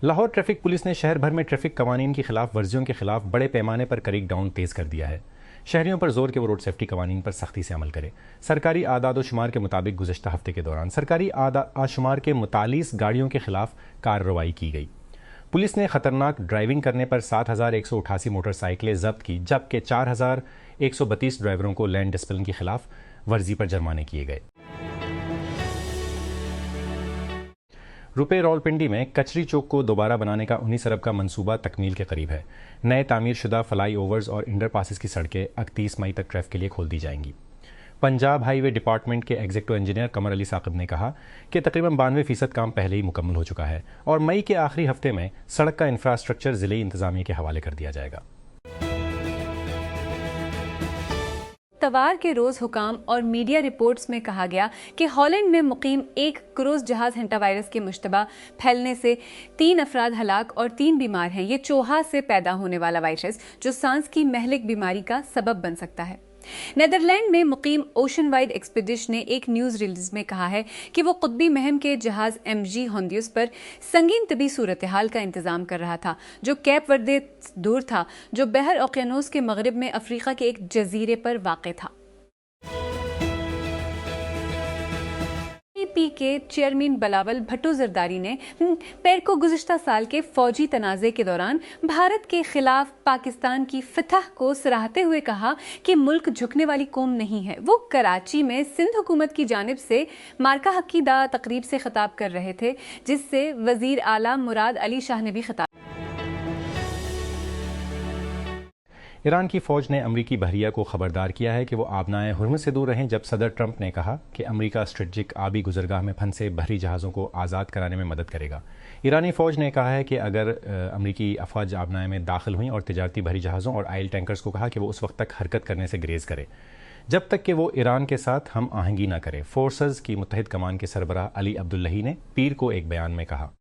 Lahore traffic police ने शहर भर में ट्रैफिक कवानीन की खिलाफ वर्जियों के खिलाफ बड़े पैमाने पर क्रैकडाउन तेज कर दिया है। शहरियों पर जोर के वो रोड सेफ्टी कवानीन पर सख्ती से अमल करें। सरकारी आदाद-ओ-शुमार के मुताबिक गुज़श्ता हफ्ते के दौरान सरकारी आदाद-ओ-शुमार के 39 गाड़ियों के खिलाफ कार्रवाई की गई। पुलिस ने खतरनाक ड्राइविंग करने पर 7,188 मोटरसाइकिलें जब्त की, जबकि 4,132 ड्राइवरों को लैंड डिसिप्लिन की खिलाफ वर्जी पर जुर्माने किए गए। रुपए रावलपिंडी में कचरी चौक को दोबारा बनाने का 19 अरब का मंसूबा तकमील के करीब है। नए तामीर शुदा फ्लाई ओवर्स और इंडर पासिस की सड़कें 31 मई तक ट्रैफिक के लिए खोल दी जाएंगी। पंजाब हाईवे डिपार्टमेंट के एग्जीक्यूटिव इंजीनियर कमर अली साकिब ने कहा कि तकरीबन 92% काम पहले ही मुकम्मल हो चुका है और मई के आखिरी हफ्ते में सड़क का इंफ्रास्ट्रक्चर जिले इंतजामिया के हवाले कर दिया जाएगा। तवार के रोज हुकाम और मीडिया रिपोर्ट्स में कहा गया कि हॉलैंड में मुकीम एक क्रूज जहाज हेंटावायरस के मुश्तबा फैलने से 3 अफराद हलाक और 3 बीमार हैं। ये चूहा से पैदा होने वाला वायरस जो सांस की महलिक बीमारी का सबब बन सकता है। नेदरलैंड में मुकीम ओशन वाइड एक्सपीडिशन ने एक न्यूज रिलीज में कहा है कि वो कुतबी महम के जहाज MG होंदियस पर संगीन तबी सूरत हाल का इंतजाम कर रहा था, जो कैप वर्दे दूर था, जो बहर ओकियानोस के मगरब में अफ्रीका के एक जजीरे पर वाक़ था। पी के चेयरमैन बिलावल भुट्टो जरदारी ने पैर को गुज़श्ता साल के फौजी तनाज़े के दौरान भारत के खिलाफ पाकिस्तान की फतह को सराहते हुए कहा कि मुल्क झुकने वाली कौम नहीं है। वो कराची में सिंध हुकूमत की जानिब से मार्का हकी दा तकरीब से खिताब कर रहे थे, जिससे वजीर आला मुराद अली शाह ने भी खिताब। ईरान की फ़ौज ने अमरीकी बहरिया को खबरदार किया है कि वो आबनाए हुर्मुज़ से दूर रहें, जब सदर ट्रंप ने कहा कि अमरीका स्ट्रेटजिक आबी गुजरगाह में फंसे बहरी जहाज़ों को आज़ाद कराने में मदद करेगा। ईरानी फ़ौज ने कहा है कि अगर अमरीकी अफवाज आबनाए में दाखिल हुई और तिजारती बहरी जहाज़ों और आयल टैंकर्स को कहा कि वो उस वक्त तक हरकत करने से ग्रेज़ करे जब तक कि वो ईरान के साथ हम आहंगी न करे। फोर्सेस की मुत्तहिद कमान के सरबराह अली अब्दुल्लही ने पीर को एक बयान में कहा।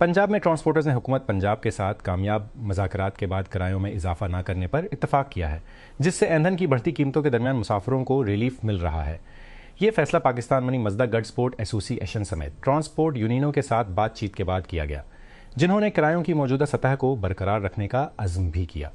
पंजाब में ट्रांसपोर्टर्स ने हुकूमत पंजाब के साथ कामयाब मुज़ाकरात के बाद किरायों में इजाफा न करने पर इत्तफाक किया है, जिससे ईंधन की बढ़ती कीमतों के दरमियान मुसाफिरों को रिलीफ मिल रहा है। ये फैसला पाकिस्तान बनी मजदा गडस्पोर्ट एसोसिएशन समेत ट्रांसपोर्ट यूनियनों के साथ बातचीत के बाद किया गया, जिन्होंने किरायों की मौजूदा सतह को बरकरार रखने का अज़्म भी किया।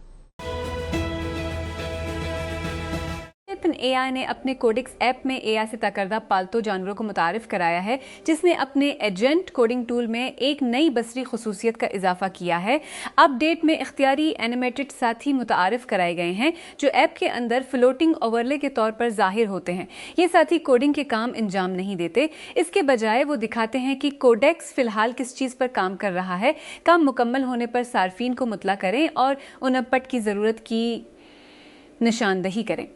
AI ने अपने कोडिक्स ऐप में AI से तकरदा पालतू जानवरों को मुतारिफ कराया है, जिसने अपने एजेंट कोडिंग टूल में एक नई बसरी खसूसियत का इजाफा किया है। अपडेट में इख्तियारी एनिमेटेड साथी मुतारिफ कराए गए हैं, जो ऐप के अंदर फ्लोटिंग ओवरले के तौर पर जाहिर होते हैं। ये साथी कोडिंग के काम अंजाम नहीं देते, इसके बजाय वो दिखाते हैं कि कोडेक्स फिलहाल किस चीज़ पर काम कर रहा है। काम मुकम्मल होने पर सार्फिन को मुतला करें और उनपट की ज़रूरत की निशानदही करें।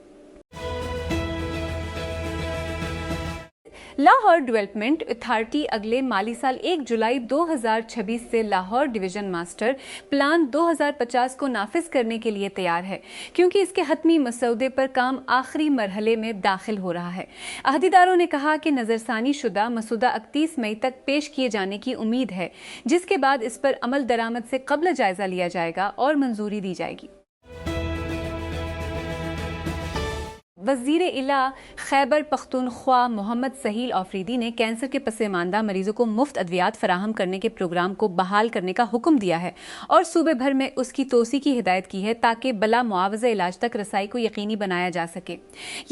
लाहौर डेवलपमेंट अथॉरिटी अगले माली साल 1 जुलाई 2026 से लाहौर डिवीज़न मास्टर प्लान 2050 को नाफिज करने के लिए तैयार है, क्योंकि इसके हतमी मसौदे पर काम आखिरी मरहले में दाखिल हो रहा है। अहदेदारों ने कहा कि नज़रसानी शुदा मसूदा 31 मई तक पेश किए जाने की उम्मीद है, जिसके बाद इस पर अमल दरामद से कब्ल जायज़ा लिया जाएगा और मंजूरी दी जाएगी। वज़ीर इला खैबर पख्तूनख्वा मोहम्मद सहील आफरीदी ने कैंसर के पसमानदा मरीजों को मुफ्त अद्वियात फराहम करने के प्रोग्राम को बहाल करने का हुक्म दिया है और सूबे भर में उसकी तोसी की हिदायत की है, ताकि बला मुआवजा इलाज तक रसाई को यकीनी बनाया जा सके।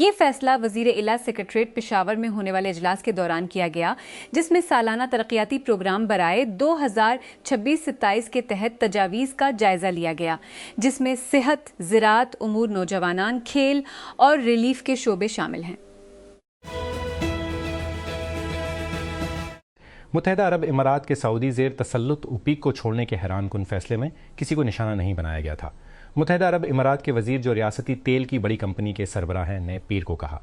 ये फैसला वज़ीर इला सेक्रेटरीट पेशावर में होने वाले इजलास के दौरान किया गया, जिसमें सालाना तरक्याती प्रोग्राम बराए 2026-27 के तहत तजावीज़ का जायजा लिया गया, जिसमें सेहत, ज़राअत, उमूर नौजवानान, खेल और रिलीफ के शोबे शामिल हैं। मुत्तहिदा अरब इमारात के सऊदी ज़ेर तसल्लुत ओपेक को छोड़ने के हैरानकुन फैसले में किसी को निशाना नहीं बनाया गया था। मुत्तहिदा अरब इमारात के वजीर, जो रियासती तेल की बड़ी कंपनी के सरबराह हैं, ने पीर को कहा।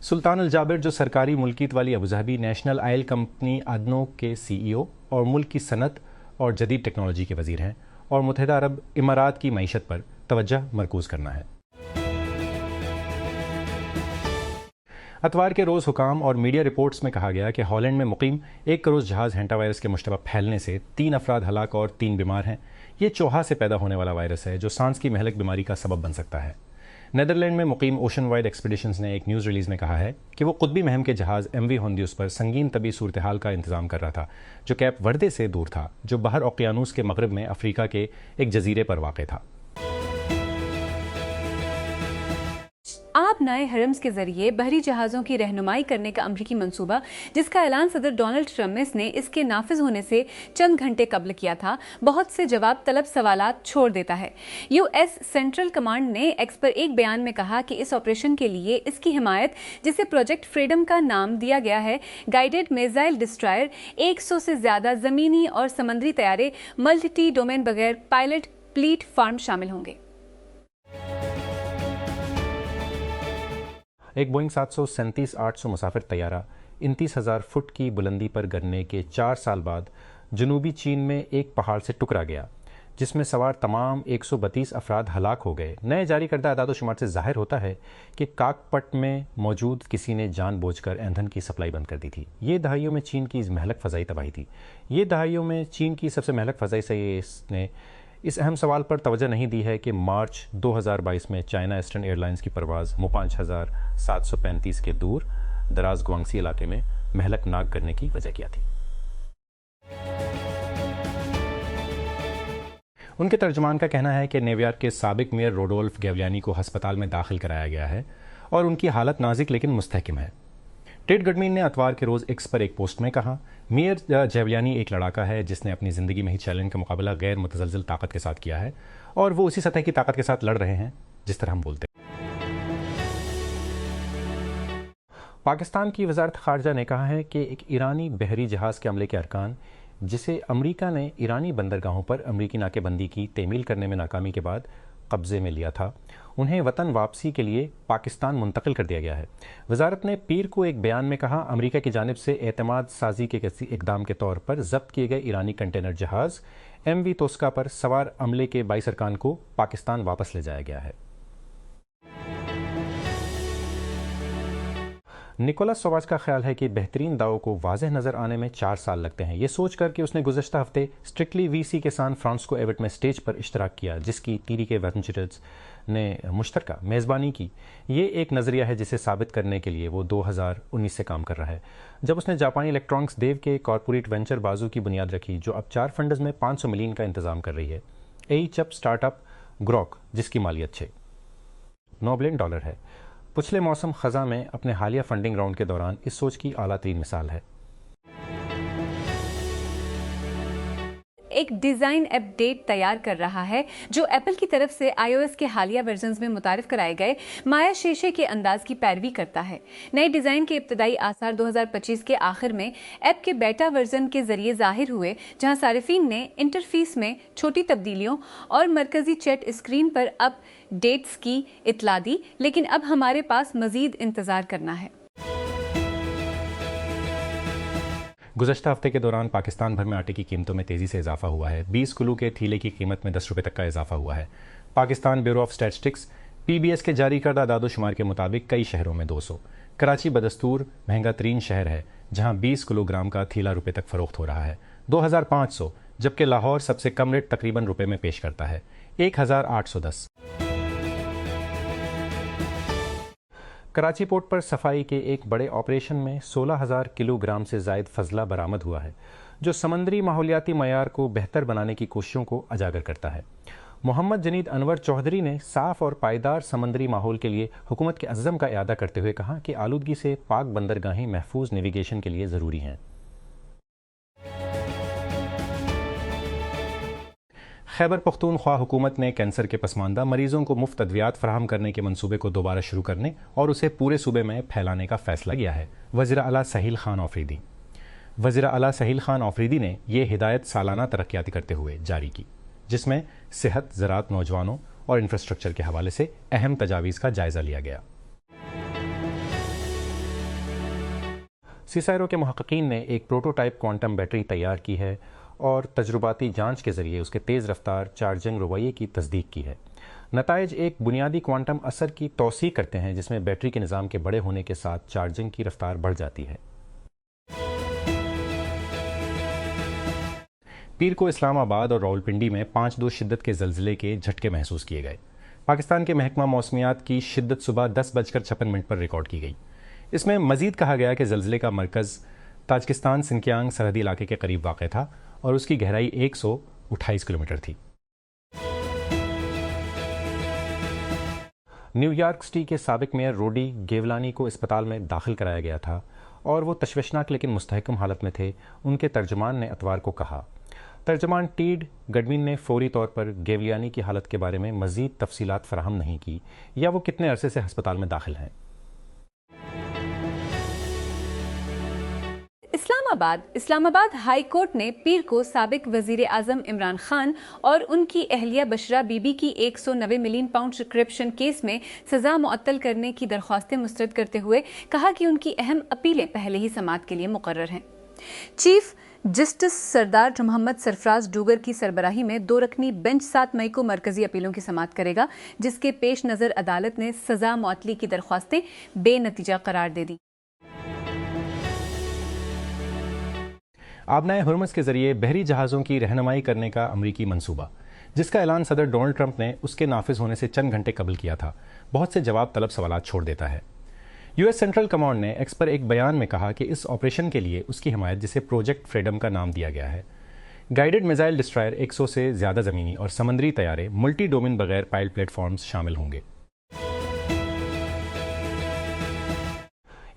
सुल्तान अल जाबिर, जो सरकारी मुल्कियत वाली अबूधाबी नेशनल ऑयल कंपनी अदनो के CEO और मुल्क की सनत और जदीद टेक्नोलॉजी के वजीर हैं, और मुत्तहिदा अरब इमारात की मईशत पर तवज्जो मरकूज़ करना है। अतवार के रोज़ हुकाम और मीडिया रिपोर्ट्स में कहा गया कि हॉलैंड में मुकीम एक क्रूज जहाज़ हेंटावायरस के मुश्तबा फैलने से 3 अफराद हलाक और 3 बीमार हैं। ये चूहा से पैदा होने वाला वायरस है, जो सांस की महलिक बीमारी का सबब बन सकता है। नेदरलैंड में मुकीम ओशन वाइड एक्सपीडिशंस ने एक न्यूज़ रिलीज़ में कहा है कि वो खुद भी महम के जहाज़ MV होंदियुस पर संगीन तबी सूरत हाल का इंतजाम कर रहा था, जो कैप वर्दे से दूर था, जो बहर ओकियानूस के मगरब में अफ्रीका के एक जजीरे पर वाक़ था। आब नाए हरम्स के जरिए बहरी जहाज़ों की रहनुमाई करने का अमरीकी मंसूबा, जिसका ऐलान सदर डोनाल्ड ट्रम्प ने इसके नाफिज होने से चंद घंटे कबल किया था, बहुत से जवाब तलब सवालात छोड़ देता है। US सेंट्रल कमांड ने एक्स पर एक बयान में कहा कि इस ऑपरेशन के लिए इसकी हिमायत, जिसे प्रोजेक्ट फ्रीडम का नाम दिया गया है, गाइडेड मिसाइल डिस्ट्रॉयर, 100 से ज्यादा जमीनी और समंदरी तैयारे, मल्टी डोमेन बगैर पायलट प्लीट फार्म शामिल होंगे। एक बोइंग 737-800 मुसाफिर तैयारा 29,000 फुट की बुलंदी पर गिरने के 4 साल बाद जनूबी चीन में एक पहाड़ से टकरा गया, जिसमें सवार तमाम 132 अफराद हलाक हो गए। नए जारी करदा अदाद-ओ-शुमार से जाहिर होता है कि काकपट में मौजूद किसी ने जानबूझकर ईंधन की सप्लाई बंद कर दी थी। ये दहाइयों में चीन की महलक फ़ज़ाई तबाही थी। ये दहाइयों में चीन की सबसे महलक फ़ज़ाई से इसने इस अहम सवाल पर तवज्जो नहीं दी है कि मार्च 2022 में चाइना ईस्टर्न एयरलाइंस की परवाज़ मो 5735 के दूर दराज ग्वांगसी इलाके में महलकनाक करने की वजह क्या थी। उनके तर्जुमान का कहना है कि न्यूयॉर्क के साबिक मेयर रोडोल्फ गेवलियानी को अस्पताल में दाखिल कराया गया है और उनकी हालत नाजुक लेकिन मुस्तहकम है। टेड गडमीन ने अतवार के रोज़ एक्स पर एक पोस्ट में कहा, मेयर गेवलियानी एक लड़ाका है जिसने अपनी ज़िंदगी में ही चैलेंज का मुकाबला गैर मुतज़लज़ल ताकत के साथ किया है और वो उसी सतह की ताकत के साथ लड़ रहे हैं जिस तरह हम बोलते हैं। पाकिस्तान की वज़ारत ख़ारजा ने कहा है कि एक ईरानी बहरी जहाज़ के अमले के अरकान, जिसे अमरीका ने ईरानी बंदरगाहों पर अमरीकी नाकेबंदी की तेमील करने में नाकामी के बाद कब्ज़े में लिया था, उन्हें वतन वापसी के लिए पाकिस्तान मुंतकिल कर दिया गया है। वजारत ने पीर को एक बयान में कहा, अमरीका की जानिब से एतमाद साजी के किसी इकदाम के तौर पर जब्त किए गए ईरानी कंटेनर जहाज़ MV तोस्का पर सवार अमले के 22 अरकान को पाकिस्तान वापस ले जाया गया है। निकोलस सोवाज का ख्याल है कि बेहतरीन दावों को वाज़ेह नज़र आने में 4 साल लगते हैं। ये सोच कर कि उसने गुज़श्ता हफ्ते स्ट्रिक्टली VC के साथ फ्रांसिस्को एविट में स्टेज पर इश्तराक किया, जिसकी टीरी के वेंचर्स ने मुश्तरका मेज़बानी की। ये एक नज़रिया है जिसे साबित करने के लिए वो 2019 से काम कर रहा है, जब उसने जापानी इलेक्ट्रॉनिक्स देव के कॉरपोरेट वेंचर बाजू की बुनियाद रखी, जो अब 4 फंड्स में 500 मिलियन का इंतज़ाम कर रही है। एचअप स्टार्टअप ग्रोक, जिसकी मालियत $9 बिलियन है, पिछले मौसम ख़ज़ा में अपने हालिया फंडिंग राउंड के दौरान इस सोच की आला तरीन मिसाल है। एक डिज़ाइन अपडेट तैयार कर रहा है जो एप्पल की तरफ से iOS के हालिया वर्जन्स में मुतारिफ कराए गए माया शीशे के अंदाज की पैरवी करता है। नए डिज़ाइन के इब्तदाई आसार 2025 के आखिर में ऐप के बेटा वर्जन के जरिए जाहिर हुए, जहां सारिफीन ने इंटरफेस में छोटी तब्दीलियों और मरकजी चैट स्क्रीन पर अब डेट्स की इतला दी, लेकिन अब हमारे पास मजीद इंतजार करना है। गुज़श्ता हफ्ते के दौरान पाकिस्तान भर में आटे की कीमतों में तेज़ी से इजाफा हुआ है। 20 किलो के थीले की कीमत में 10 रुपये तक का इजाफा हुआ है। Pakistan bureau of statistics PBS के जारी करदा अदाद-ओ-शुमार के मुताबिक कई शहरों में 200। कराची बदस्तूर महंगा तरीन शहर है, जहां 20 किलोग्राम का थीला रुपये तक फ़रोख्त हो रहा है, 2500, जबकि लाहौर सबसे कम रेट तकरीबन रुपये में पेश करता है, 1810। कराची पोर्ट पर सफाई के एक बड़े ऑपरेशन में 16,000 किलोग्राम से ज़ायद फजला बरामद हुआ है, जो समंदरी माहौलियाती मयार को बेहतर बनाने की कोशिशों को उजागर करता है। मोहम्मद जनीद अनवर चौधरी ने साफ़ और पायदार समंदरी माहौल के लिए हुकूमत के अज़्म का इआदा करते हुए कहा कि आलूदगी से पाक बंदरगाहें महफूज नेविगेशन के लिए ज़रूरी हैं। खैबर पख्तूनख्वा हुकूमत ने कैंसर के पसमानदा मरीजों को मुफ्त अद्वियात फराहम करने के मंसूबे को दोबारा शुरू करने और उसे पूरे सूबे में फैलाने का फैसला किया है। वज़ीर आला सहील खान आफरीदी वज़ीर आला सहील खान आफरीदी ने यह हिदायत सालाना तरक्याती करते हुए जारी की, जिसमें सेहत, ज़राअत, नौजवानों और इंफ्रास्ट्रक्चर के हवाले से अहम तजावीज़ का जायज़ा लिया गया। सीसाइरो के मुहक्किकीन ने एक प्रोटोटाइप क्वांटम बैटरी तैयार की है और तजुर्बाती जांच के जरिए उसके तेज़ रफ्तार चार्जिंग रवैये की तस्दीक की है। नताइज एक बुनियादी क्वांटम असर की तौसीक करते हैं, जिसमें बैटरी के निज़ाम के बड़े होने के साथ चार्जिंग की रफ्तार बढ़ जाती है। पीर को इस्लामाबाद और रावलपिंडी में 5.2 शिद्दत के ज़लज़ले के झटके महसूस किए गए। पाकिस्तान के महकमा मौसमियात की शिद्दत सुबह 10:56 पर रिकॉर्ड की गई। इसमें मजीद कहा गया कि ज़लज़ले का मरकज़ ताजिकिस्तान सिंकियांग सरहदी इलाके के करीब वाक़ था और उसकी गहराई 128 किलोमीटर थी। न्यूयॉर्क सिटी के साबिक मेयर रोडी गेवलानी को अस्पताल में दाखिल कराया गया था और वो तशवीशनाक लेकिन मुस्तहकम हालत में थे, उनके तर्जमान ने अतवार को कहा। तर्जमान टीड गडविन ने फौरी तौर पर गेवलियानी की हालत के बारे में मज़ीद तफसीलात फराहम नहीं की या वो कितने अरसे से अस्पताल में दाखिल हैं। इस्लामाबाद हाई कोर्ट ने पीर को साबिक वजीर आजम इमरान खान और उनकी अहलिया बशरा बीबी की 190 मिलियन पाउंड सब्सक्रिप्शन केस में सजा मुअत्तल करने की दरख्वास्तें मुस्तरद करते हुए कहा कि उनकी अहम अपीलें पहले ही समाअत के लिए मुकर्रर हैं। चीफ जस्टिस सरदार मोहम्मद सरफराज डूगर की सरबराही में 2 रकनी बेंच 7 मई को मरकजी अपीलों की समाअत करेगा, जिसके पेश नज़र अदालत ने सजा मुअत्तली की दरख्वास्तें बेनतीजा करार दे दी। आबनाए हुर्मुज़ के जरिए बहरी जहाज़ों की रहनुमाई करने का अमरीकी मंसूबा, जिसका ऐलान सदर डोनाल्ड ट्रंप ने उसके नाफिज होने से चंद घंटे कबल किया था, बहुत से जवाब तलब सवालात छोड़ देता है। यूएस सेंट्रल कमांड ने एक्स पर एक बयान में कहा कि इस ऑपरेशन के लिए उसकी हिमायत, जिसे प्रोजेक्ट फ्रीडम का नाम दिया गया है, गाइडेड मिसाइल डिस्ट्रॉयर 100 से ज़्यादा ज़मीनी और समंदरी तैयारे, मल्टी डोमेन बगैर पाइल प्लेटफॉर्म्स शामिल होंगे।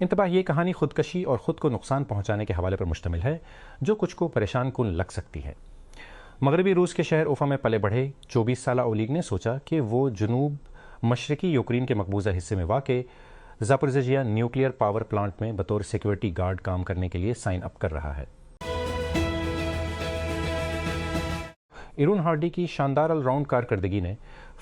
इंतबा ये कहानी खुदकशी और ख़ुद को नुकसान पहुंचाने के हवाले पर मुश्तमिल है, जो कुछ को परेशान कुन लग सकती है। मगरबी रूस के शहर उफ़ा में पले बढ़े 24 साला ओलीग ने सोचा कि वो जनूब मशरकी यूक्रेन के मकबूजा हिस्से में वाक़े ज़ापोरिज़िया न्यूक्लियर पावर प्लांट में बतौर सिक्योरिटी गार्ड काम करने के लिए साइन अप कर रहा है। इरून हार्डी की शानदार ऑलराउंड कारकर्दगी ने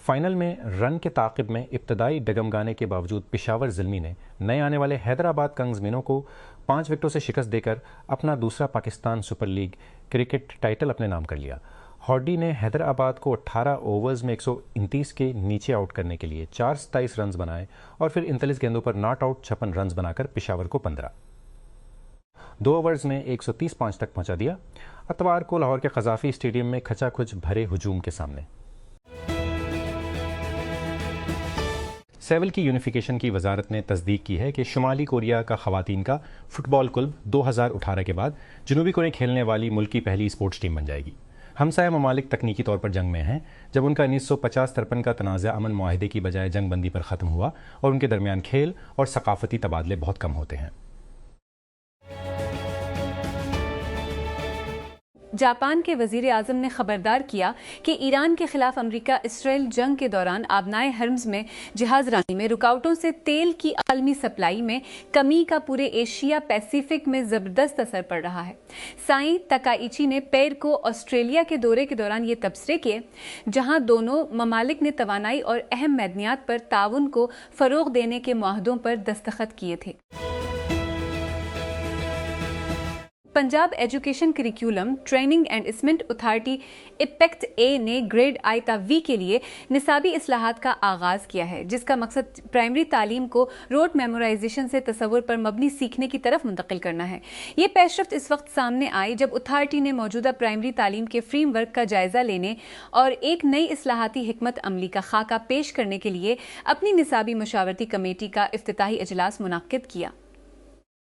फाइनल में रन के ताक़िब में इब्तदाई डगमगाने के बावजूद पेशावर ज़िल्मी ने नए आने वाले हैदराबाद कंग्समैनों को 5 विकेटों से शिकस्त देकर अपना दूसरा Pakistan super league cricket title अपने नाम कर लिया। हार्डी ने हैदराबाद को 18 ओवर्स में 129 के नीचे आउट करने के लिए 427 रन बनाए और फिर 39 गेंदों पर नॉट आउट 56 रन बनाकर पेशावर को 15 2 ओवर्स में 130 पाँच तक पहुंचा दिया। अतवार को लाहौर के क़ज़ाफ़ी स्टेडियम में खचाखुच भरे हुजूम के सामने सेवल की यूनिफिकेशन की वजारत ने तस्दीक की है कि शुमाली कोरिया का ख़वातीन का फुटबॉल क्लब 2018 के बाद जनूबी कोरिया खेलने वाली मुल्क की पहली स्पोर्ट्स टीम बन जाएगी। हमसाया ममालिक तकनीकी तौर पर जंग में हैं, जब उनका 1950-53 का तनाज़ा अमन मुआहिदे की बजाय जंग बंदी पर ख़त्म हुआ और उनके दरमियान खेल और सकाफ़ती तबादले बहुत कम होते हैं। जापान के वजीर आजम ने खबरदार किया कि ईरान के खिलाफ अमरीका इसराइल जंग के दौरान आबनाए हर्म्स में जहाज रानी में रुकावटों से तेल की आलमी सप्लाई में कमी का पूरे एशिया पैसिफिक में जबरदस्त असर पड़ रहा है। साई तकाइची ने पेर को ऑस्ट्रेलिया के दौरे के दौरान ये तबसरे किए, जहां दोनों ममालिक ने तवानाई और अहम मैदनियात पर ताउन को फरोग देने के मुआहदों पर दस्तखत किए थे। Punjab education curriculum training and assessment authority इपेक्ट ए ने ग्रेड आई-वी के लिए निसाबी इस्लाहात का आगाज़ किया है, जिसका मकसद प्राइमरी तालीम को रोट मेमोराइजेशन से तसव्वुर पर मबनी सीखने की तरफ मुंतकिल करना है। ये पेशरफ्त इस वक्त सामने आई जब अथॉरिटी ने मौजूदा प्राइमरी तालीम के फ्रेमवर्क का जायजा लेने और एक नई इस्लाहाती हिकमत अमली का खाका पेश करने के लिए अपनी निसाबी मशावरती कमेटी का इफ्तिताही इजलास मुनक्किद किया।